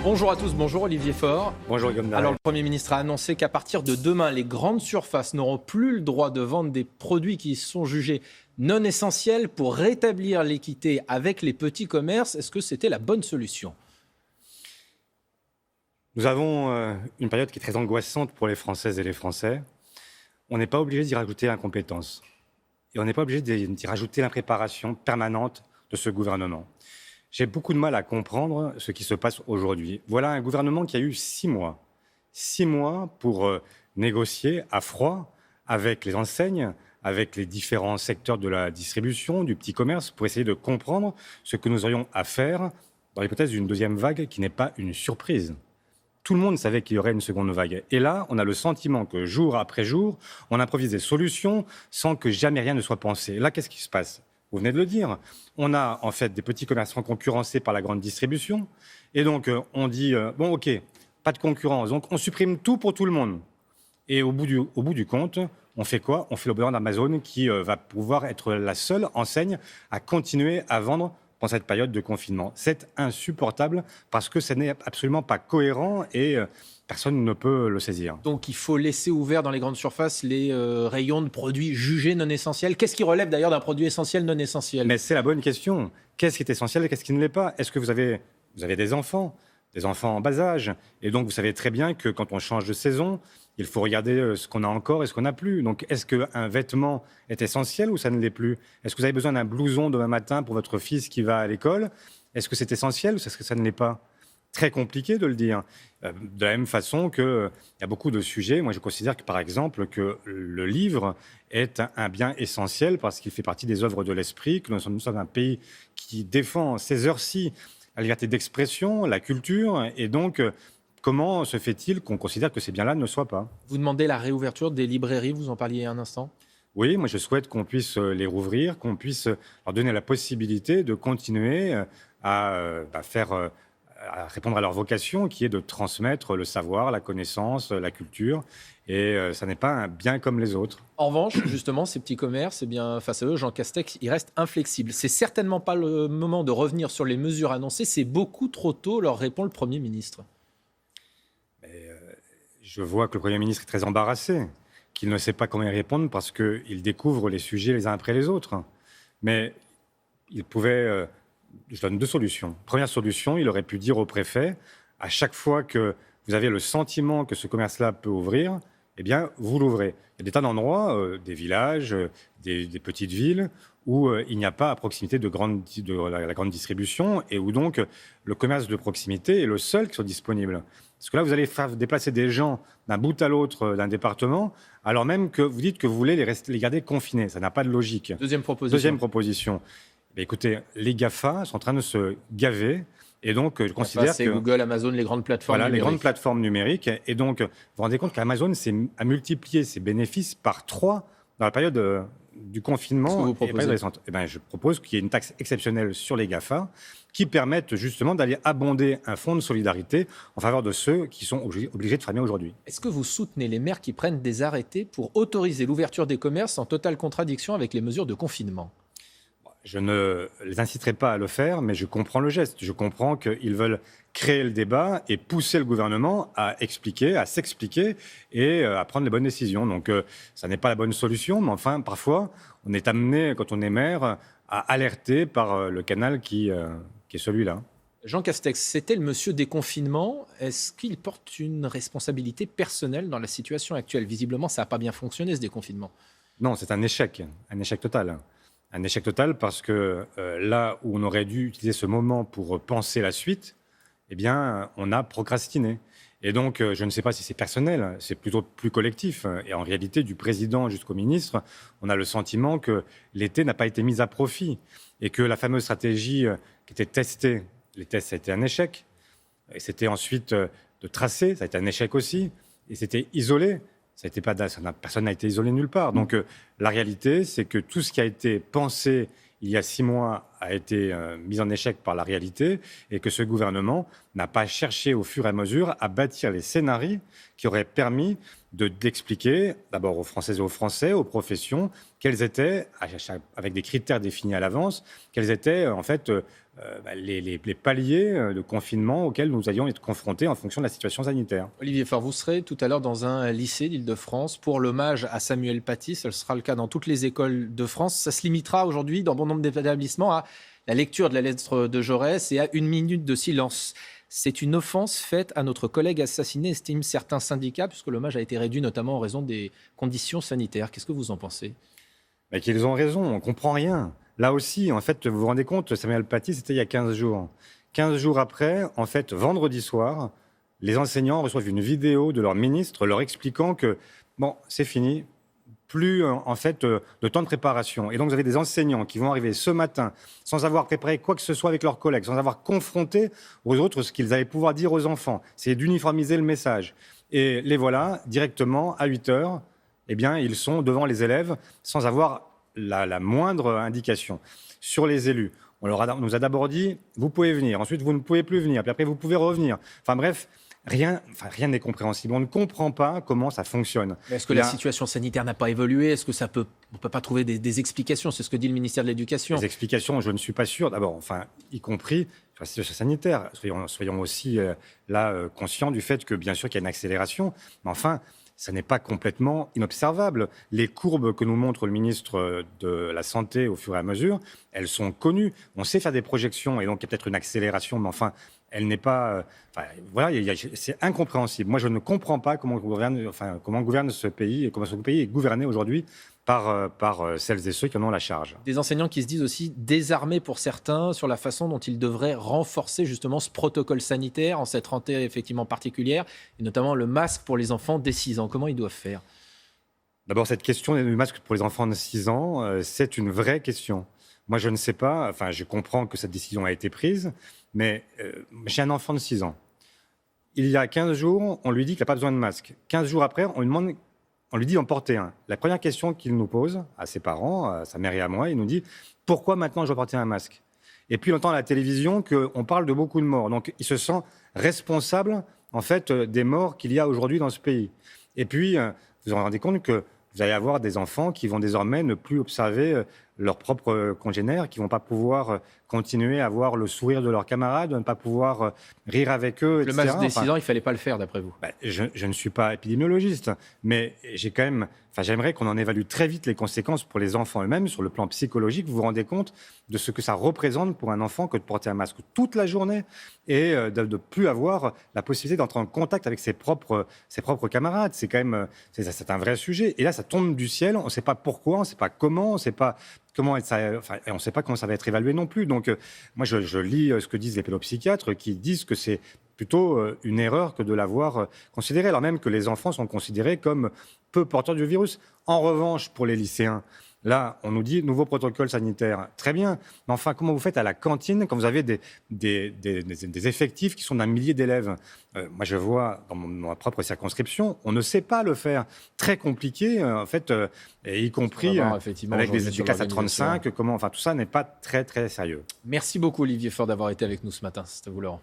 Bonjour à tous, bonjour Olivier Faure. Bonjour Guillaume Darel. Alors le Premier ministre a annoncé qu'à partir de demain, les grandes surfaces n'auront plus le droit de vendre des produits qui sont jugés non essentiels pour rétablir l'équité avec les petits commerces. Est-ce que c'était la bonne solution ? Nous avons une période qui est très angoissante pour les Françaises et les Français. On n'est pas obligé d'y rajouter l'incompétence. Et on n'est pas obligé d'y rajouter l'impréparation permanente de ce gouvernement. J'ai beaucoup de mal à comprendre ce qui se passe aujourd'hui. Voilà un gouvernement qui a eu 6 mois. 6 mois pour négocier à froid avec les enseignes, avec les différents secteurs de la distribution, du petit commerce, pour essayer de comprendre ce que nous aurions à faire dans l'hypothèse d'une deuxième vague qui n'est pas une surprise. Tout le monde savait qu'il y aurait une seconde vague. Et là, on a le sentiment que jour après jour, on improvise des solutions sans que jamais rien ne soit pensé. Là, qu'est-ce qui se passe ? Vous venez de le dire. On a en fait des petits commerçants concurrencés par la grande distribution. Et donc, on dit, bon, OK, pas de concurrence. Donc, on supprime tout pour tout le monde. Et au bout du compte, on fait quoi ? On fait le bilan d'Amazon qui va pouvoir être la seule enseigne à continuer à vendre dans cette période de confinement. C'est insupportable parce que ce n'est absolument pas cohérent et personne ne peut le saisir. Donc il faut laisser ouvert dans les grandes surfaces les rayons de produits jugés non essentiels. Qu'est-ce qui relève d'ailleurs d'un produit essentiel non essentiel ? Mais c'est la bonne question. Qu'est-ce qui est essentiel et qu'est-ce qui ne l'est pas ? Est-ce que vous avez des enfants en bas âge ? Et donc vous savez très bien que quand on change de saison, il faut regarder ce qu'on a encore et ce qu'on n'a plus. Donc, est-ce qu'un vêtement est essentiel ou ça ne l'est plus ? Est-ce que vous avez besoin d'un blouson demain matin pour votre fils qui va à l'école ? Est-ce que c'est essentiel ou est-ce que ça ne l'est pas ? Très compliqué de le dire. De la même façon qu'il y a beaucoup de sujets. Moi, je considère que, par exemple, que le livre est un bien essentiel parce qu'il fait partie des œuvres de l'esprit, que nous sommes un pays qui défend ces heures-ci la liberté d'expression, la culture, et donc... Comment se fait-il qu'on considère que ces biens-là ne soient pas ? Vous demandez la réouverture des librairies, vous en parliez un instant ? Oui, moi je souhaite qu'on puisse les rouvrir, qu'on puisse leur donner la possibilité de continuer à répondre à leur vocation qui est de transmettre le savoir, la connaissance, la culture. Et ça n'est pas un bien comme les autres. En revanche, justement, ces petits commerces, eh bien, face à eux, Jean Castex, il reste inflexible. C'est certainement pas le moment de revenir sur les mesures annoncées. C'est beaucoup trop tôt, leur répond le Premier ministre. Je vois que le Premier ministre est très embarrassé, qu'il ne sait pas comment y répondre parce qu'il découvre les sujets les uns après les autres. Mais il pouvait... je donne 2 solutions. Première solution, il aurait pu dire au préfet, à chaque fois que vous avez le sentiment que ce commerce-là peut ouvrir, eh bien, vous l'ouvrez. Il y a des tas d'endroits, des villages, des petites villes, où il n'y a pas à proximité de la grande distribution et où donc le commerce de proximité est le seul qui soit disponible. Parce que là, vous allez faire déplacer des gens d'un bout à l'autre d'un département, alors même que vous dites que vous voulez les garder confinés. Ça n'a pas de logique. Deuxième proposition. Écoutez, les GAFA sont en train de se gaver. Et donc, je considère c'est que... Google, Amazon, les grandes plateformes numériques. Les grandes plateformes numériques. Et donc, vous vous rendez compte qu'Amazon a multiplié ses bénéfices par 3 dans la période du confinement. Qu'est-ce que vous proposez ? Je propose qu'il y ait une taxe exceptionnelle sur les GAFA qui permette justement d'aller abonder un fonds de solidarité en faveur de ceux qui sont obligés de fermer aujourd'hui. Est-ce que vous soutenez les maires qui prennent des arrêtés pour autoriser l'ouverture des commerces en totale contradiction avec les mesures de confinement ? Je ne les inciterai pas à le faire, mais je comprends le geste. Je comprends qu'ils veulent créer le débat et pousser le gouvernement à expliquer, à s'expliquer et à prendre les bonnes décisions. Donc, ça n'est pas la bonne solution, mais enfin, parfois, on est amené, quand on est maire, à alerter par le canal qui est celui-là. Jean Castex, c'était le monsieur déconfinement. Est-ce qu'il porte une responsabilité personnelle dans la situation actuelle ? Visiblement, ça n'a pas bien fonctionné, ce déconfinement. Non, c'est un échec total. Un échec total parce que là où on aurait dû utiliser ce moment pour penser la suite, eh bien, on a procrastiné. Et donc, je ne sais pas si c'est personnel, c'est plutôt plus collectif. Et en réalité, du président jusqu'au ministre, on a le sentiment que l'été n'a pas été mis à profit et que la fameuse stratégie qui était testée, les tests, ça a été un échec. Et c'était ensuite de tracer, ça a été un échec aussi. Et c'était isolé. Personne n'a été isolé nulle part. Donc, la réalité, c'est que tout ce qui a été pensé il y a 6 mois a été mis en échec par la réalité et que ce gouvernement n'a pas cherché au fur et à mesure à bâtir les scénarios qui auraient permis d'expliquer d'abord aux Françaises et aux Français, aux professions, quels étaient, avec des critères définis à l'avance, quels étaient en fait les paliers de confinement auxquels nous allions être confrontés en fonction de la situation sanitaire. Olivier Faure, vous serez tout à l'heure dans un lycée d'Île-de-France pour l'hommage à Samuel Paty. Ce sera le cas dans toutes les écoles de France. Ça se limitera aujourd'hui dans bon nombre d'établissements à la lecture de la lettre de Jaurès et à 1 minute de silence. C'est une offense faite à notre collègue assassiné, estiment certains syndicats, puisque l'hommage a été réduit notamment en raison des conditions sanitaires. Qu'est-ce que vous en pensez ? Qu'ils ont raison, on ne comprend rien. Là aussi, en fait, vous vous rendez compte, Samuel Paty, c'était il y a 15 jours. 15 jours après, en fait, vendredi soir, les enseignants reçoivent une vidéo de leur ministre leur expliquant que, bon, c'est fini, plus en fait de temps de préparation. Et donc, vous avez des enseignants qui vont arriver ce matin sans avoir préparé quoi que ce soit avec leurs collègues, sans avoir confronté aux autres ce qu'ils allaient pouvoir dire aux enfants. C'est d'uniformiser le message. Et les voilà, directement, à 8 heures, eh bien, ils sont devant les élèves sans avoir la moindre indication. Sur les élus, on nous a d'abord dit « vous pouvez venir », ensuite « vous ne pouvez plus venir », puis après « vous pouvez revenir ». Enfin bref, rien n'est compréhensible. On ne comprend pas comment ça fonctionne. Mais est-ce que la situation sanitaire n'a pas évolué ? Est-ce que on ne peut pas trouver des explications ? C'est ce que dit le ministère de l'Éducation. Les explications, je ne suis pas sûr. D'abord, y compris sur la situation sanitaire. Soyons aussi conscients du fait que, bien sûr, qu'il y a une accélération. Mais enfin, ça n'est pas complètement inobservable. Les courbes que nous montre le ministre de la Santé au fur et à mesure, elles sont connues. On sait faire des projections et donc il y a peut-être une accélération, mais enfin, elle n'est pas... c'est incompréhensible. Moi, je ne comprends pas comment gouverne ce pays et comment ce pays est gouverné aujourd'hui par celles et ceux qui en ont la charge. Des enseignants qui se disent aussi désarmés pour certains sur la façon dont ils devraient renforcer justement ce protocole sanitaire en cette rentrée effectivement particulière, et notamment le masque pour les enfants dès 6 ans. Comment ils doivent faire ? D'abord, cette question du masque pour les enfants de 6 ans, c'est une vraie question. Moi, je ne sais pas, je comprends que cette décision a été prise, mais j'ai un enfant de 6 ans. Il y a 15 jours, on lui dit qu'il n'a pas besoin de masque. 15 jours après, on lui dit d'en porter un. La première question qu'il nous pose, à ses parents, à sa mère et à moi, il nous dit « Pourquoi maintenant je dois porter un masque ?» Et puis, il entend à la télévision qu'on parle de beaucoup de morts. Donc, il se sent responsable, en fait, des morts qu'il y a aujourd'hui dans ce pays. Et puis, vous vous rendez compte que vous allez avoir des enfants qui vont désormais ne plus observer leurs propres congénères, qui ne vont pas pouvoir continuer à voir le sourire de leurs camarades, ne pas pouvoir rire avec eux, etc. Le masque des 6 ans, il ne fallait pas le faire, d'après vous ? Je ne suis pas épidémiologiste, mais j'aimerais qu'on en évalue très vite les conséquences pour les enfants eux-mêmes sur le plan psychologique. Vous vous rendez compte de ce que ça représente pour un enfant que de porter un masque toute la journée et de ne plus avoir la possibilité d'entrer en contact avec ses propres camarades. C'est quand même c'est un vrai sujet. Et là, ça tombe du ciel. On ne sait pas pourquoi, on ne sait pas comment, on ne sait pas on ne sait pas comment ça va être évalué non plus. Donc, moi, je lis ce que disent les pédopsychiatres qui disent que c'est plutôt une erreur que de l'avoir considéré, alors même que les enfants sont considérés comme peu porteurs du virus. En revanche, pour les lycéens, là, on nous dit nouveau protocole sanitaire. Très bien. Mais enfin, comment vous faites à la cantine quand vous avez des effectifs qui sont d'un millier d'élèves ? Moi, je vois dans ma propre circonscription, on ne sait pas le faire. Très compliqué, en fait, et y compris avec des éducateurs à 35. Tout ça n'est pas très, très sérieux. Merci beaucoup, Olivier Faure, d'avoir été avec nous ce matin. C'est à vous, Laurent.